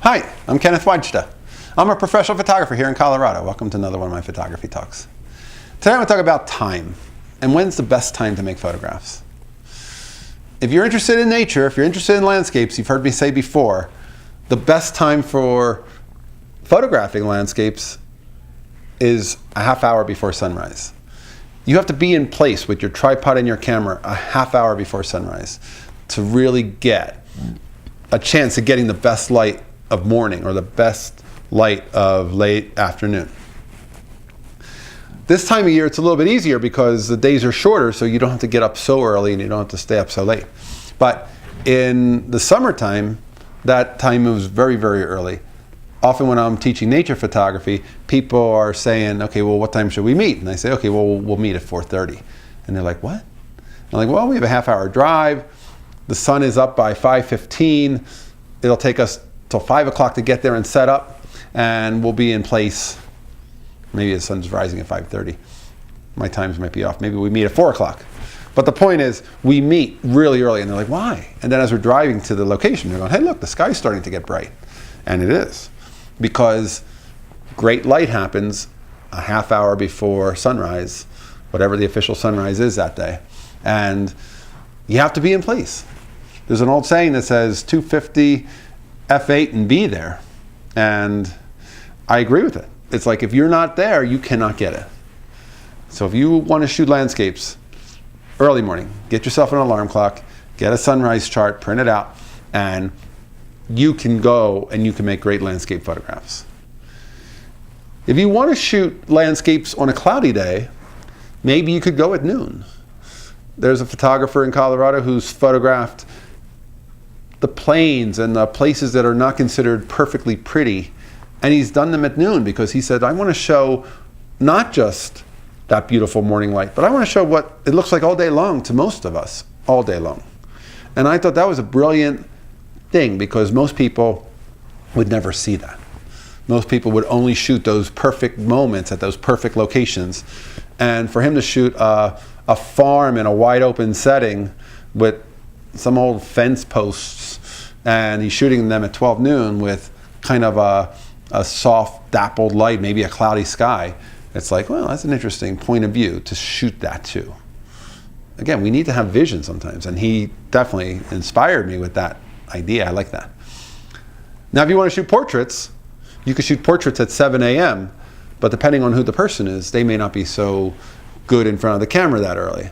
Hi, I'm Kenneth WAJDA. I'm a professional photographer here in Colorado. Welcome to another one of my photography talks. Today I'm going to talk about time and when's the best time to make photographs. If you're interested in nature, if you're interested in landscapes, you've heard me say before, the best time for photographing landscapes is a half hour before sunrise. You have to be in place with your tripod and your camera a half hour before sunrise to really get a chance of getting the best light of morning or the best light of late afternoon. This time of year it's a little bit easier because the days are shorter, so you don't have to get up so early and you don't have to stay up so late. But in the summertime, that time moves very, very early. Often when I'm teaching nature photography, people are saying, okay, well, what time should we meet? And I say, okay, well, we'll meet at 4:30. And they're like, what? I'm like, well, we have a half-hour drive. The sun is up by 5:15. It'll take us till 5 o'clock to get there and set up, and we'll be in place. Maybe the sun's rising at 5:30. My times might be off. Maybe we meet at 4 o'clock. But the point is, we meet really early, and they're like, why? And then as we're driving to the location, they're going, hey, look, the sky's starting to get bright. And it is, because great light happens a half hour before sunrise, whatever the official sunrise is that day. And you have to be in place. There's an old saying that says 250 F8 and be there. And I agree with it. It's like if you're not there, you cannot get it. So if you want to shoot landscapes, early morning, get yourself an alarm clock, get a sunrise chart, print it out, and you can go and you can make great landscape photographs. If you want to shoot landscapes on a cloudy day, maybe you could go at noon. There's a photographer in Colorado who's photographed the plains and the places that are not considered perfectly pretty, and he's done them at noon because he said, I want to show not just that beautiful morning light, but I want to show what it looks like all day long to most of us, all day long. And I thought that was a brilliant thing because most people would never see that. Most people would only shoot those perfect moments at those perfect locations. And for him to shoot a farm in a wide open setting with some old fence posts, and he's shooting them at 12 noon with kind of a soft dappled light, maybe a cloudy sky. It's like, well, that's an interesting point of view to shoot that too. Again, we need to have vision sometimes, and he definitely inspired me with that idea. I like that. Now, if you want to shoot portraits, you could shoot portraits at 7 a.m., but depending on who the person is, they may not be so good in front of the camera that early.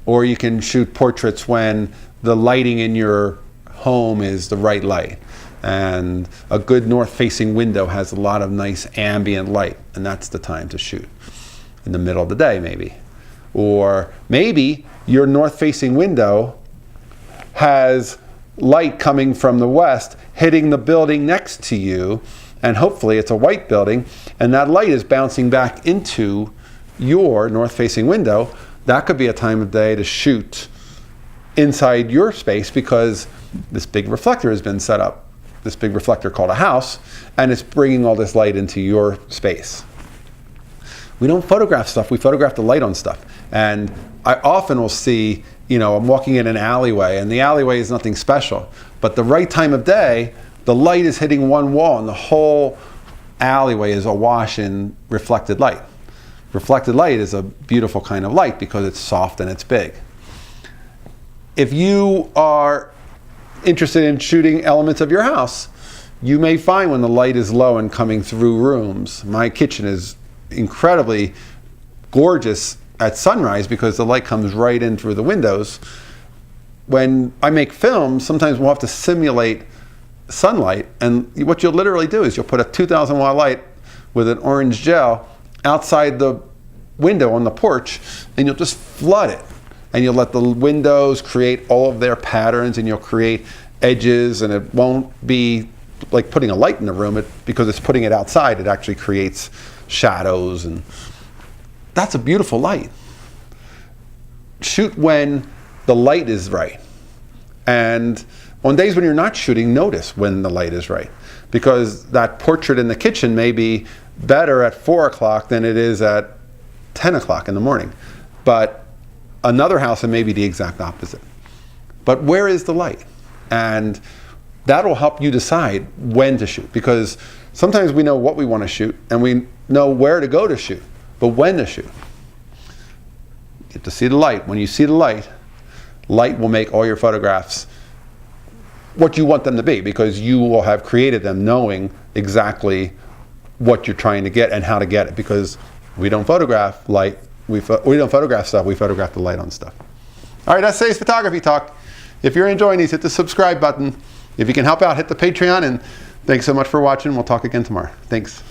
Or you can shoot portraits when the lighting in your home is the right light. And a good north-facing window has a lot of nice ambient light, and that's the time to shoot. In the middle of the day, maybe. Or maybe your north-facing window has light coming from the west hitting the building next to you, and hopefully it's a white building, and that light is bouncing back into your north-facing window. That could be a time of day to shoot inside your space because this big reflector has been set up, this big reflector called a house, and it's bringing all this light into your space. We don't photograph stuff, we photograph the light on stuff. And I often will see, I'm walking in an alleyway, and the alleyway is nothing special, but the right time of day, the light is hitting one wall and the whole alleyway is awash in reflected light. Reflected light is a beautiful kind of light because it's soft and it's big. If you are interested in shooting elements of your house, you may find when the light is low and coming through rooms. My kitchen is incredibly gorgeous at sunrise because the light comes right in through the windows. When I make films, sometimes we'll have to simulate sunlight, and what you'll literally do is you'll put a 2,000 watt light with an orange gel outside the window on the porch, and you'll just flood it. And you'll let the windows create all of their patterns, and you'll create edges, and it won't be like putting a light in the room because it's putting it outside. It actually creates shadows, and that's a beautiful light. Shoot when the light is right. And on days when you're not shooting, notice when the light is right. Because that portrait in the kitchen may be better at 4 o'clock than it is at 10 o'clock in the morning. But another house, it may be the exact opposite. But where is the light? And that'll help you decide when to shoot, because sometimes we know what we want to shoot and we know where to go to shoot, but when to shoot. You get to see the light. When you see the light will make all your photographs what you want them to be, because you will have created them knowing exactly what you're trying to get and how to get it, because we don't photograph light, we don't photograph stuff, we photograph the light on stuff. All right, that's today's photography talk. If you're enjoying these, hit the subscribe button. If you can help out, hit the Patreon, and thanks so much for watching. We'll talk again tomorrow. Thanks.